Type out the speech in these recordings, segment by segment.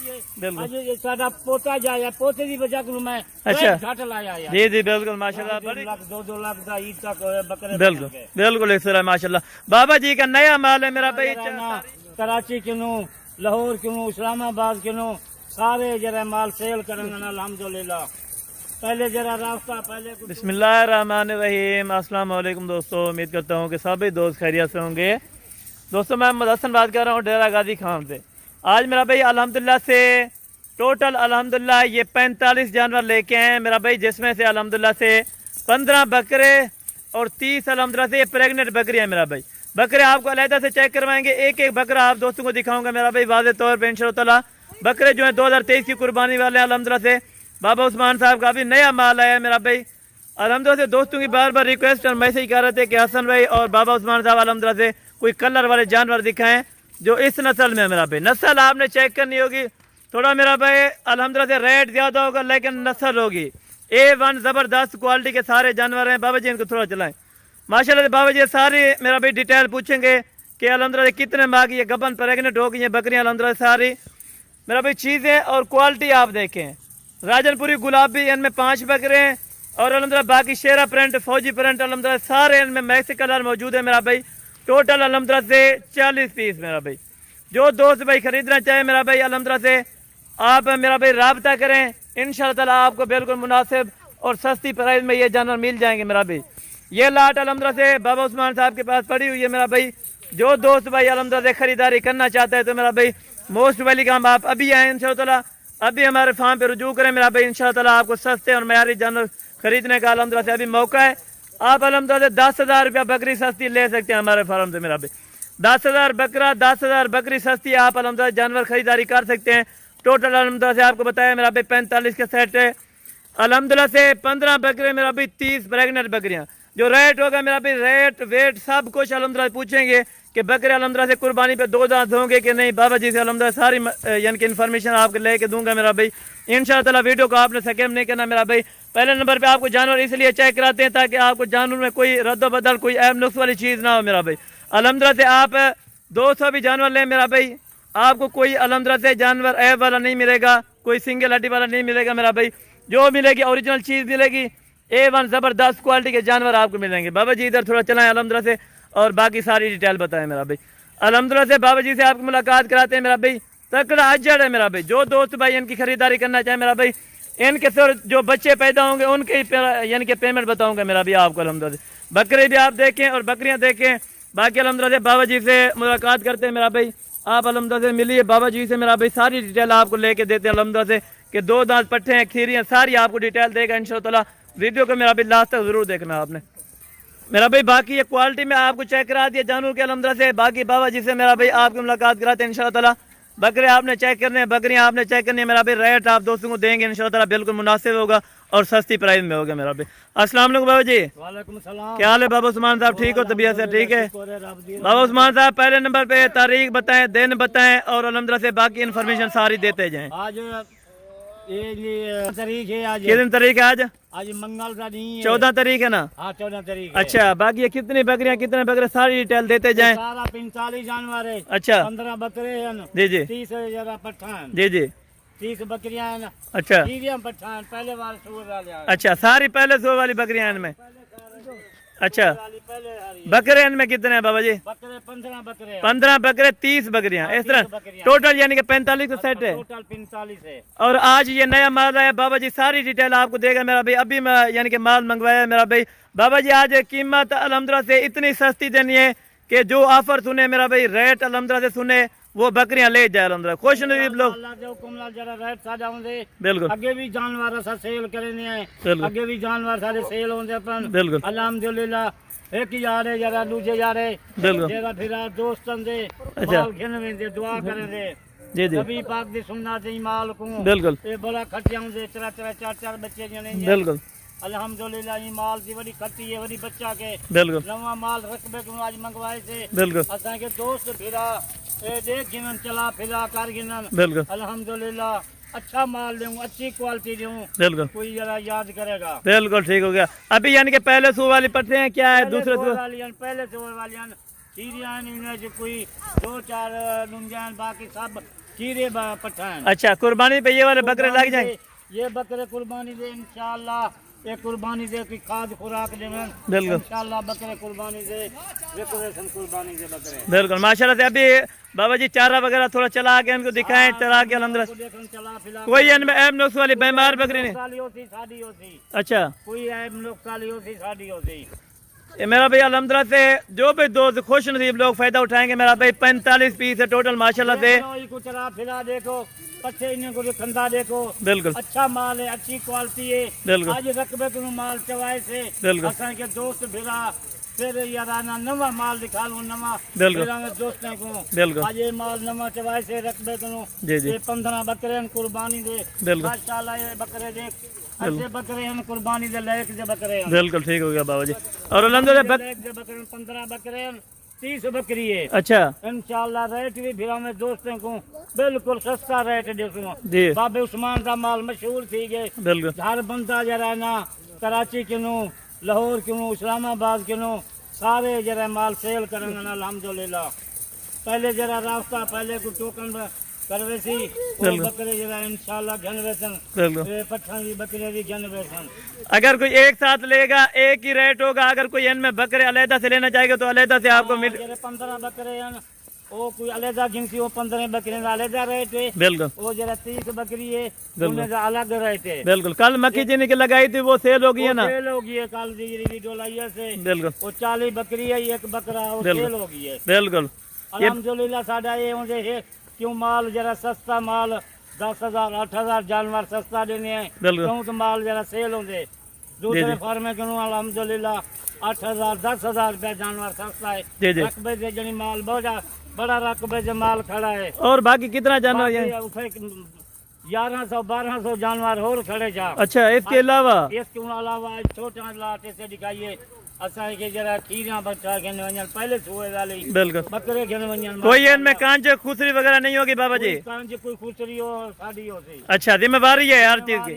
ये साडा पोता जाया पोते की वजह को मैं अच्छा घाट लाया यार। जी जी बिल्कुल माशाल्लाह, बड़ी 2 लाख का ईद तक बकरे बिल्कुल बिल्कुल इस तरह माशाल्लाह। बाबा जी का नया माल है मेरा भाई। कराची क्यों, लाहौर क्यों, इस्लामाबाद क्यों, सारे जरा माल सेल करेंगे अल्हम्दुलिल्लाह। पहले जरा रास्ता पहले बिस्मिल्लाहिर्रहमानिर्रहीम। अस्सलाम वालेकुम दोस्तों, उम्मीद करता हूँ कि सभी दोस्त खैरियत से होंगे। दोस्तों मैं मोहम्मद हसन बात कर रहा हूँ डेरा गाजी खान से। आज मेरा भाई अल्हम्दुलिल्लाह से टोटल अल्हम्दुलिल्लाह ये 45 जानवर लेके आए मेरा भाई, जिसमें से अल्हम्दुलिल्लाह से 15 बकरे और 30 अल्हम्दुलिल्लाह से प्रेग्नेंट बकरियाँ मेरा भाई। बकरे आपको अलहदा से चेक करवाएंगे, एक एक बकरा आप दोस्तों को दिखाऊंगा मेरा भाई वाज़ेह तौर पर इंशाअल्लाह। बकरे जो है 2023 की कुर्बानी वाले हैं अल्हम्दुलिल्लाह से। बाबा उस्मान साहब का भी नया माल आया है मेरा भाई अल्हम्दुलिल्लाह से। दोस्तों की बार बार रिक्वेस्ट और मैसेज कर रहे थे कि हसन भाई और बाबा उस्मान साहब अल्हम्दुलिल्लाह से कोई कलर वाले जानवर दिखाएं जो इस नस्ल में मेरा भाई। नस्ल आपने चेक करनी होगी, थोड़ा मेरा भाई अल्हम्दुलिल्लाह से रेट ज़्यादा होगा लेकिन नस्ल होगी A1 ज़बरदस्त क्वालिटी के सारे जानवर हैं। बाबा जी इनको थोड़ा चलाएं माशाल्लाह से। बाबा जी सारी मेरा भाई डिटेल पूछेंगे कि अल्हम्दुलिल्लाह कितने माह की ये गबन प्रेगनेंट हो गई हैं बकरियाँ अल्हम्दुलिल्लाह सारी मेरा भाई। चीज़ें और क्वालिटी आप देखें, राजनपुरी गुलाबी इनमें 5 बकरे हैं और अल्हम्दुलिल्लाह बाकी शेरा प्रिंट, फौजी प्रिंट अल्हम्दुलिल्लाह सारे इनमें मैक्सी कलर मौजूद है मेरा भाई। टोटल अल्हम्दुलिल्लाह से 40 पीस मेरा भाई। जो दोस्त भाई खरीदना चाहे मेरा भाई अल्हम्दुलिल्लाह से आप मेरा भाई राब्ता करें, इंशाअल्लाह ताला आपको बिल्कुल मुनासिब और सस्ती प्राइस में ये जानवर मिल जाएंगे मेरा भाई। ये लाट अल्हम्दुलिल्लाह से बाबा उस्मान साहब के पास पड़ी हुई है मेरा भाई। जो दोस्त भाई अल्हम्दुलिल्लाह से खरीदारी करना चाहता है तो मेरा भाई मोस्ट वेलकम, आप अभी आए इंशाअल्लाह ताला, अभी हमारे फार्म पे रुजू करें मेरा भाई। इंशाअल्लाह ताला आपको सस्ते और मयारी जानवर खरीदने का अल्हम्दुलिल्लाह से अभी मौका है। आप अल्हम्दुलिल्लाह से 10,000 रुपया बकरी सस्ती ले सकते हैं हमारे फार्म से मेरा भाई। 10,000 बकरा, 10,000 बकरी सस्ती आप अल्हम्दुलिल्लाह जानवर खरीदारी कर सकते हैं। टोटल अल्हम्दुलिल्लाह से आपको बताया मेरा भाई 45 का सेट है अल्हम्दुलिल्लाह से। 15 बकरे मेरा भाई, 30 प्रेगनेंट बकरियाँ। जो रेट होगा मेरा भाई, रेट वेट सब कुछ अल्हम्दुलिल्लाह पूछेंगे कि बकरे अल्हम्दुलिल्लाह से कुर्बानी पे 2 दांत होंगे कि नहीं। बाबा जी से अल्हम्दुलिल्लाह सारी यानी कि इन्फॉर्मेशन आपको लेके दूंगा मेरा भाई। इंशाअल्लाह ताला वीडियो को आपने स्किप नहीं करना मेरा भाई। पहले नंबर पे आपको जानवर इसलिए चेक कराते हैं ताकि आपको जानवर में कोई रद्द बदल, कोई ऐब नुक्स वाली चीज़ ना हो मेरा भाई। अल्हम्दुलिल्लाह से आप 200 भी जानवर लें मेरा भाई, आपको कोई अल्हम्दुलिल्लाह से जानवर ऐब वाला नहीं मिलेगा, कोई सिंगल हड्डी वाला नहीं मिलेगा मेरा भाई। जो मिलेगी ओरिजिनल चीज़ मिलेगी, A1 ज़बरदस्त क्वालिटी के जानवर आपको मिलेंगे। बाबा जी इधर थोड़ा चलाएं अल्हम्दुलिल्लाह से और बाकी सारी डिटेल बताएं मेरा भाई। अल्हम्दुलिल्लाह से बाबा जी से आपकी मुलाकात कराते हैं मेरा भाई। तकड़ा अजड़ है मेरा भाई। जो दोस्त भाई इनकी खरीदारी करना चाहे मेरा भाई, इनके सर जो बच्चे पैदा होंगे उनके यानी कि पेमेंट बताऊंगा मेरा भाई आपको अल्हम्दुलिल्लाह से। बकरे भी आप देखें और बकरियां देखें। बाकी अल्हम्दुलिल्लाह से बाबा जी से मुलाकात करते हैं मेरा भाई। आप अल्हम्दुलिल्लाह से मिलिए बाबा जी से मेरा भाई, सारी डिटेल आपको लेके देते हैं अल्हम्दुलिल्लाह से कि 2 दांत पट्टे हैं, खीरियाँ, सारी आपको डिटेल देगा इंशाअल्लाह ताला। वीडियो को मेरा भाई लास्ट तक जरूर देखना आपने मेरा भाई। बाकी ये क्वालिटी में आपको चेक करा दिया जानवर के अल्हम्दुलिल्लाह से। बाकी बाबा जी से मेरा भाई आपकी मुलाकात कराते हैं इंशाअल्लाह ताला। बकरे आपने चेक करने हैं, बकरियां आपने चेक करनी है मेरा भाई। रेट आप दोस्तों को देंगे इंशाअल्लाह ताला, बिल्कुल मुनासिब होगा और सस्ती प्राइस में होगा मेरा भाई। अस्सलाम वालेकुम बाबा जी। वालेकुम सलाम। क्या हाल है बाबा उस्मान साहब, ठीक हो, तबीयत से ठीक है? बाबा उस्मान साहब पहले नंबर पे तारीख बताएं, दिन बताएं और अल्हम्दुलिल्लाह से बाकी इन्फॉर्मेशन सारी देते जाएं। आज ये तारीख है, आज कितनी तारीख है? आज मंगल का नहीं है, 14 तारीख है ना? हाँ 14 तारीख। अच्छा, बाकी ये कितनी बकरियां कितने बकरे सारी डिटेल देते जाएं। सारा 45 जानवर है। अच्छा, 15 बकरे हैं जी जी 30 जरा पठान, जी जी 30 बकरियां हैं। अच्छा पठान पहले वाले सूर वाले। अच्छा, सारी पहले सो वाली बकरियां हैं इनमें। अच्छा, बकरे इनमें कितने हैं बाबा जी? बकरे 15 बकरे। 15 बकरे, 30 बकरियां इस तरह टोटल यानी कि 45 का सेट है। टोटल 45 है। और आज ये नया माल आया बाबा जी, सारी डिटेल आपको देगा मेरा भाई। अभी मैं यानी कि माल मंगवाया मेरा भाई। बाबा जी आज कीमत अल्हम्दुलिल्लाह से इतनी सस्ती देनी है कि जो ऑफर सुने मेरा भाई, रेट अल्हम्दुलिल्लाह से सुने वो बकरियां ले जाए अल्हम्दुलिल्लाह। खुश नसीब लोग बिल्कुल। अगे भी जानवर सेल करने हैं, अगे भी जानवर सारे सेल होंगे अपन बिल्कुल अल्हम्दुलिल्लाह। एक ही जा रहे जरा दूजे जा रहे बिल्कुल जरा फिर दोस्तन दे अच्छा माल गिन दे दुआ करें दे जी जी नबी पाक दी सुन्नत दी माल को बिल्कुल ये बड़ा खटिया दे 3 4 बच्चे जने बिल्कुल अल्हम्दुलिल्लाह। ये माल दी बड़ी खट्टी है, बड़ी बच्चा के बिल्कुल नवा माल रकबे को आज मंगवाए थे बिल्कुल। असा के दोस्त फिरा ए देख गिनन चला फिरा कर गिनन बिल्कुल अल्हम्दुलिल्लाह। अच्छा माल दूँ, अच्छी क्वालिटी दूँ, बिल्कुल कोई जरा याद करेगा। बिल्कुल ठीक हो गया। अभी यानी कि पहले सो वाली पट्टे हैं क्या है? दूसरे सो वाली पहले सो वाली चीरियां इनमें से कोई 2-4 लुंजान, बाकी सब चीरे पठान। अच्छा, कुर्बानी पे ये वाले बकरे लग जाएंगे? ये बकरे कुर्बानी दे इंशाल्लाह, ये कुर्बानी दे की खाद खुराक देवन बिल्कुल इंशाल्लाह, बकरे कुर्बानी दे डेकोरेशन कुर्बानी दे बकरे बिल्कुल माशाल्लाह से। अभी बाबा जी चारा वगैरह थोड़ा चला के इनको दिखाएं, चला के अल्हम्दुलिल्लाह। चला फिला कोई इनमें ऐब नुक्स वाली बीमार बकरी नहीं? साली होती शादी होती, अच्छा, कोई ऐब लोग साली होती शादी होती। ये मेरा भाई अल्हम्दुलिल्लाह से जो भी दोस्त खुश नसीब लोग फायदा उठाएंगे। मेरा भाई 45 पीस है टोटल माशाल्लाह से। देखो, चला फिला देखो, पच्छे इन्हें को खंदा देखो, बिल्कुल अच्छा माल है, अच्छी क्वालिटी है। बिल्कुल आज रकबे को माल चवाए से बिल्कुल असा के दोस्त भिरा फिर याराना नवा माल दिखा लूं, नवा बिल्कुल दोस्तों को बिल्कुल आज ये माल नवा चवाए से रकबे को जी जी ये 15 बकरे हैं कुर्बानी दे बिल्कुल माशाल्लाह। ये बकरे देख ऐसे बकरे हैं कुर्बानी दे लायक जे बकरे हैं। बिल्कुल ठीक हो गया बाबा जी। और अल्हम्दुलिल्लाह लायक जे बकरे 15 बकरे हैं, 30 बकरी है अच्छा इंशाल्लाह। रेट भी फिर हमें दोस्तों को बिल्कुल सस्ता रेट देखो। जी बाबे उस्मान का माल मशहूर थी गए, बिल्कुल हर बंदा जरा ना कराची किनू, लाहौर किनू, इस्लामाबाद किनू सारे जरा माल सेल करेंगे ना अल्हम्दुलिल्लाह। पहले जरा रास्ता पहले को टोकन करवे सी और बकरे जरा इंशाल्लाह जनवेसन बिल्कुल पठान की बकरे भी जनवेसन। अगर कोई एक साथ लेगा एक ही रेट होगा, अगर कोई इनमें बकरे अलहदा से लेना चाहेगा तो अलहदा से आपको मिल। जरा 15 बकरे हैं वो कोई अलहदा गिनती, वो 15 बकरे का अलहदा रेट है। बिल्कुल वो जरा 30 बकरी है उनमें का अलग रेट है। बिल्कुल कल मक्खी चीनी की लगाई थी वो सेल हो गई है ना? सेल हो गई है कल दी डोलाइया से। बिल्कुल वो 40 बकरी है, एक बकरा वो बिल्कुल। सेल हो गई है बिल्कुल अल्हम्दुलिल्लाह। साडा ये होंगे है क्यों माल जरा सस्ता माल 10,000 8,000 जानवर सस्ता देने हैं बिल्कुल क्यों तो माल जरा सेल होंगे। दूसरे फार्म में क्यों अल्हम्दुलिल्लाह 8,000 10,000 रुपया जानवर सस्ता है। जी जी रकबे से जनी माल बड़ा रकबे से माल खड़ा है। और बाकी कितना जानवर है? 1100-1200 जानवर और खड़े जा। अच्छा इसके अलावा इसके अलावा छोटा लाट से दिखाइए असा के जरा खीरा बच्चा के वजन पहले छुए वाली बिल्कुल बकरे के वजन कोई इनमें कांच खुसरी वगैरह नहीं होगी बाबा जी? कांच कोई खुसरी हो शादी हो सी। अच्छा जिम्मेवारी है हर चीज की।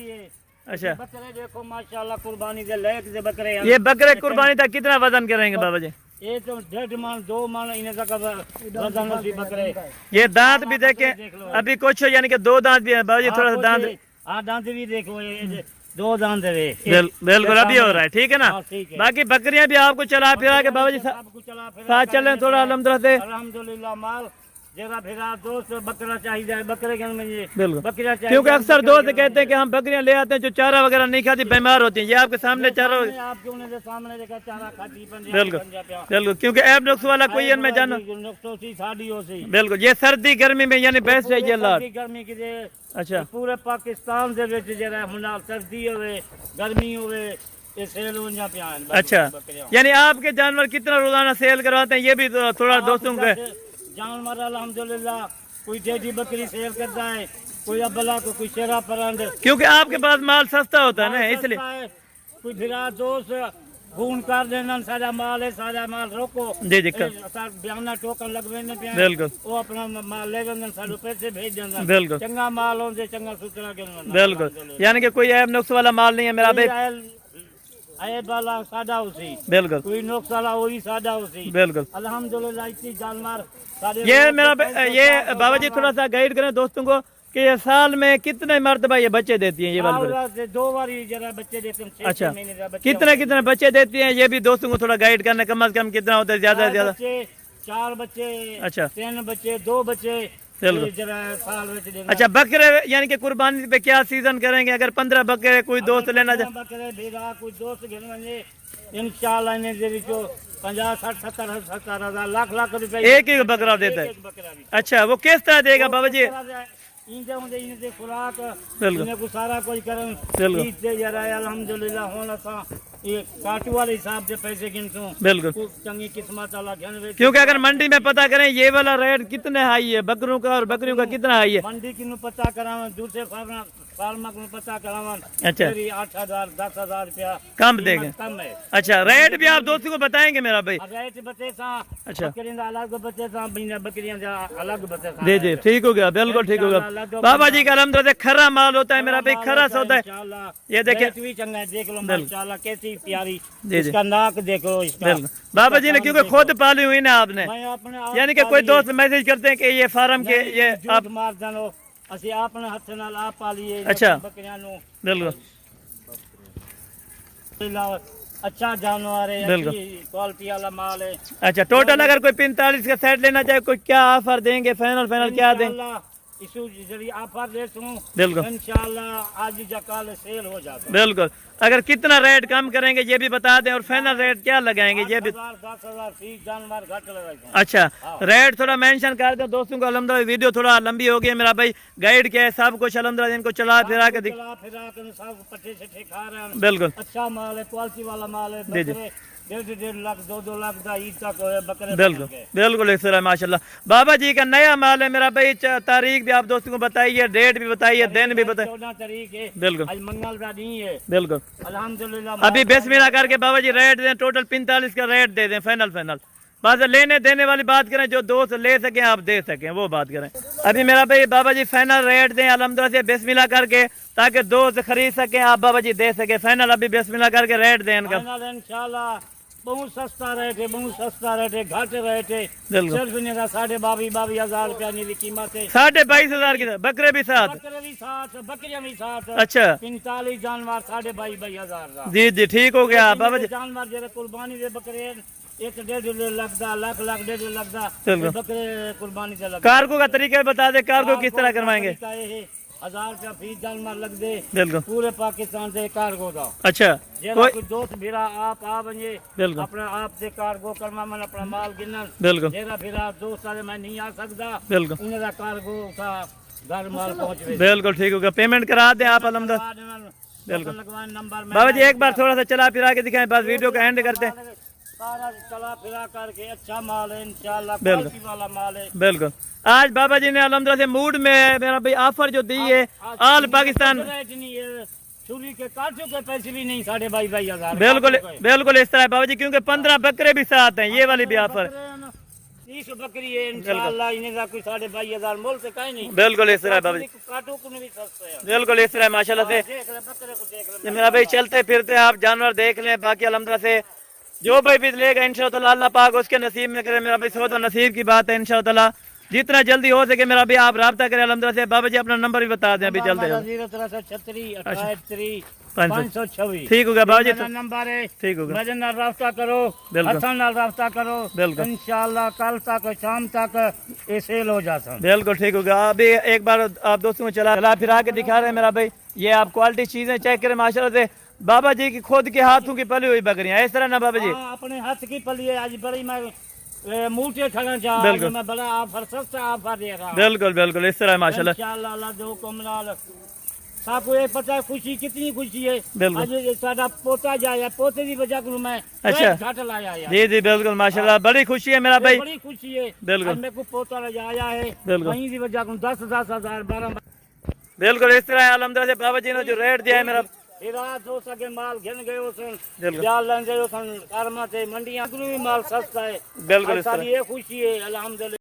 अच्छा बकरे देखो माशाल्लाह कुर्बानी के लायक से बकरे हैं। ये बकरे कुर्बानी तक कितना वजन करेंगे बाबा जी? ये तो 1.5 मन 2 मन इन्हें तक वजन होती बकरे। ये दांत भी देखे अभी कुछ यानी कि 2 दांत भी है बाबा जी, थोड़ा सा दांत। हाँ दांत भी देखो ये 2 दांत है। बिल्कुल अभी हो रहा है ठीक है ना? ठीक है। बाकी बकरियां भी आपको चला फिरा के बाबा जी आपको चला फिरा साथ चल रहे हैं थोड़ा अल्हम्दुलिल्लाह से। अल्हम्दुलिल्लाह माल जरा फिरा दोस्त बकरा चाहिए बकरे के में बिल्कुल बकरा चाहिए क्योंकि अक्सर दोस्त कहते हैं कि हम बकरियां ले आते हैं जो चारा वगैरह नहीं खाती बीमार होती हैं। ये आपके सामने चारा आपके उन्हें सामने देखा चारा खाती बिल्कुल बिल्कुल क्योंकि ऐब नुक्स वाला कोई इनमें जानो शादी हो सी। बिल्कुल ये सर्दी गर्मी में यानी बेस्ट है ये लाट। गर्मी की अच्छा पूरे पाकिस्तान दे विच जरा हुन सर्दी होवे गर्मी होवे ये सेल हो जा पिया। अच्छा यानी आपके जानवर कितना रोजाना सेल करवाते हैं ये भी तो थोड़ा दोस्तों के जानवर अल्हम्दुलिल्लाह कोई डेडी बकरी सेल करता है, कोई अबला को कोई शेरा परंद, क्योंकि आपके पास माल सस्ता होता है ना इसलिए। कोई फिरा दोस्त फोन कर देना सारा माल है सारा माल रोको जी जी बयाना टोकन लगवे ने पे बिल्कुल वो अपना माल ले जान सारे पैसे भेज देना बिल्कुल चंगा माल होंगे चंगा सुथरा के बिल्कुल यानी कि कोई ऐब नुक्स वाला माल नहीं है मेरा भाई। आए वाला सादा उसी बिल्कुल कोई नुक्स वाला वही सादा उसी बिल्कुल अल्हम्दुलिल्लाह इतनी जानवर ये मेरा ये बाबा जी थोड़ा सा गाइड करें दोस्तों को कि ये साल में कितने मरतबा ये बच्चे देती हैं ये वाली? 2 बार जरा बच्चे देते हैं। अच्छा कितने बच्चे देती हैं ये भी दोस्तों को थोड़ा गाइड करना कम से कम कितना होता है ज्यादा से ज्यादा? 4 बच्चे अच्छा 3 बच्चे 2 बच्चे जरा साल में देना। अच्छा बकरे यानी कि कुर्बानी पे क्या सीजन करेंगे? अगर 15 बकरे कोई दोस्त लेना चाहे बकरे भेजा कोई दोस्त घेने इंशाल्लाह इन्हें दे विचो 50 60 70 70 लाख रुपए एक ही बकरा देता है। अच्छा वो किस तरह देगा बाबा जी? इनके खुराक बिल्कुल इन्हें को सारा कुछ करन बिल्कुल ईद से जरा अल्हम्दुलिल्लाह होन असा ये काटू वाले हिसाब से पैसे गिनसूं बिल्कुल चंगी किस्मत वाला घन क्योंकि अगर मंडी में पता करें ये वाला रेट कितने हाई है बकरों का और बकरियों का कितना हाई है मंडी की पता करा दूसरे फार्म फार्मा को पता करावन अच्छा। मेरी 8,000 10,000 रुपया कम कीमत देंगे। कम है। अच्छा, रेट भी आप दोस्तों को बताएंगे मेरा भाई? रेट बचे सा अच्छा। बकरियां दा अलग बचे सा बिना बकरियां दा अलग बचे सा। जी जी, ठीक हो गया, बिल्कुल ठीक हो गया। बाबा जी का अल्हम्दुलिल्लाह से खरा माल होता है मेरा भाई, खरा सौदा है। इंशाल्लाह ये देखिए, रेट भी चंगा है, देख लो बिल्कुल। माशाल्लाह कैसी प्यारी जी जी, इसका नाक देखो इसका। बिल्कुल। बाबा जी ने क्योंकि खुद पाली हुई ना आपने, मैं अपने आप यानी कि कोई पाली दोस्त मैसेज करते हैं कि ये फार्म के नहीं, ये झूठ आप, मार जानो ਅਸੀਂ ਆਪਣੇ ਹੱਥ ਨਾਲ ਆਪ ਪਾਲੀਏ अच्छा। ਬੱਕਰੀਆਂ ਨੂੰ। बिल्कुल अच्छा जानवर है, बिल्कुल। अच्छी क्वालिटी वाला माल है। अच्छा, टोटल अगर कोई 45 का सेट लेना चाहे कोई क्या ऑफर देंगे? फाइनल फाइनल क्या देंगे? इंशाल्लाह इसू जरिए ऑफर देता हूँ, बिल्कुल इंशाल्लाह आज या कल सेल हो जाता है। बिल्कुल। अगर कितना रेट कम करेंगे ये भी बता दें, और फाइनल रेट क्या लगाएंगे ये भी। 10,000 फीस जानवर घट लगाएगा। अच्छा, रेट थोड़ा मेंशन कर दो दोस्तों को। अल्हम्दुलिल्लाह वीडियो थोड़ा लंबी हो गई है मेरा भाई, गाइड क्या है सब कुछ अल्हम्दुलिल्लाह इनको चला फिरा के चला फिरा के सब पट्टे से खा रहे हैं। बिल्कुल अच्छा माल है, क्वालिटी वाला माल है। जी जी। बकरे 1.5 लाख 2 लाख का ईद तक है बकरे। बिल्कुल बिल्कुल, इस तरह माशाल्लाह। बाबा जी का नया माल है मेरा भाई, तारीख भी आप दोस्तों को बताइए, डेट भी बताइए, दिन भी बताइए। 14 तारीख है, बिल्कुल आज मंगल का दिन है। बिल्कुल। अल्हम्दुलिल्लाह अभी बिस्मिल्लाह करके बाबा जी रेट दें, टोटल 45 का रेट दे दें फाइनल फाइनल। बस लेने देने वाली बात करें, जो दोस्त ले सकें आप दे सकें वो बात करें। अभी मेरा भाई बाबा जी फाइनल रेट दें अल्हम्दुलिल्लाह से बिस्मिल्लाह करके, ताकि दोस्त खरीद सकें, आप बाबा जी दे सके फाइनल। अभी बिस्मिल्लाह करके रेट दें इनका। इंशाल्लाह बहुत सस्ता रेट है, बहुत सस्ता रेट है, घट रेट है। बिल्कुल। सिर्फ इनका 22,000 रुपया की कीमत है। 22,500 की बकरे भी साथ। बकरे भी 60, बकरियां भी 60। अच्छा 45 जानवर 22,500 का। जी जी, ठीक हो गया बाबा जी। जानवर जरा कुर्बानी दे बकरे 1.5 लाख दा लाख 1.5 लाख दा बिल्कुल। बकरे कुर्बानी से लग। कार्गो का तरीका बता दे, कार्गो किस तरह करवाएंगे? 1,000 रुपया फीस जानवर लग दे बिल्कुल। पूरे पाकिस्तान से कार्गो दा। अच्छा, जेरा कोई कोई दोस्त फिरा आप आ बने बिल्कुल अपने आप से कार्गो करवा मन अपना माल गिनन। बिल्कुल जेरा फिरा दोस्त सारे मैं नहीं आ सकता, बिल्कुल उनका कार्गो का घर माल पहुंचवे। बिल्कुल, ठीक होगा। पेमेंट करा दें आप अल्हम्दुलिल्लाह। बिल्कुल। लगवान नंबर में बाबा जी एक बार थोड़ा सा चला फिरा के दिखाएं, बस वीडियो का एंड करते हैं। सारा चला फिरा करके अच्छा माल है इंशाल्लाह, बिल्कुल। क्वालिटी वाला माल है। बिल्कुल। आज बाबा जी ने अल्हम्दुलिल्लाह से मूड में मेरा भाई ऑफर जो दी है ऑल पाकिस्तान। छुरी के काटों के पैसे भी नहीं 22,500। बिल्कुल बिल्कुल इस तरह बाबा जी, क्योंकि 15 बकरे भी साथ हैं, ये वाली भी ऑफर। 30 बकरी है इंशाल्लाह, इन्हें कोई 22,500 मोल से कहीं नहीं। बिल्कुल इस तरह बाबा जी, काटों को भी सस्ते हैं। बिल्कुल इस तरह माशाल्लाह से। देख ले बकरे को, देख ले। ये मेरा भाई चलते फिरते आप जानवर देख लें, बाकी अल्हम्दुलिल्लाह से जो भाई भी लेगा इंशाअल्लाह अल्लाह पाक उसके नसीब में करे। मेरा भाई सौदा नसीब की बात है इंशाअल्लाह। जितना जल्दी हो सके मेरा भाई आप राब्ता करें अल्हम्दुलिल्लाह से। बाबा जी अपना नंबर भी बता दें अभी जल्दी। 063 28 526। ठीक होगा बाबा जी, नंबर है। ठीक होगा। मेरे नाल राब्ता करो, बिल्कुल। हसन नाल राब्ता करो, बिल्कुल। इंशाल्लाह कल तक शाम तक ये सेल हो जाता। बिल्कुल ठीक होगा। अभी एक बार आप दोस्तों को चला फिरा के दिखा रहे हैं मेरा भाई, ये आप क्वालिटी चीजें चेक करें माशाल्लाह से। बाबा जी की खुद के हाथों की पली हुई बकरियां इस तरह ना बाबा जी? अपने हाथ की पली है। आज बड़ी मैं मूर्ति खड़ा चाह, बिल्कुल। मैं बड़ा ऑफर सस्ता ऑफर दे रहा हूं। बिल्कुल बिल्कुल इस तरह माशाल्लाह। इंशाल्लाह अल्लाह जो हुक्म नाल साको ये पता खुशी कितनी खुशी है। बिल्कुल। आज साडा पोता जाया, पोते की वजह को मैं अच्छा। घाट लाया है। जी जी बिल्कुल माशाल्लाह, बड़ी खुशी है मेरा भाई। बड़ी खुशी है। बिल्कुल। आज मेरे को पोता आया है, बिल्कुल। वहीं की वजह को 10,000 12 बिल्कुल इस तरह अल्हम्दुलिल्लाह से बाबा जी ने जो रेट दिया है मेरा। रात हो सके माल घिन गए सन, बिल्कुल। जाल लेंगे सन, कारमा से मंडियां भी माल सस्ता है। बिल्कुल आज इस तरह। सारी ये खुशी है अल्हम्दुलिल्लाह।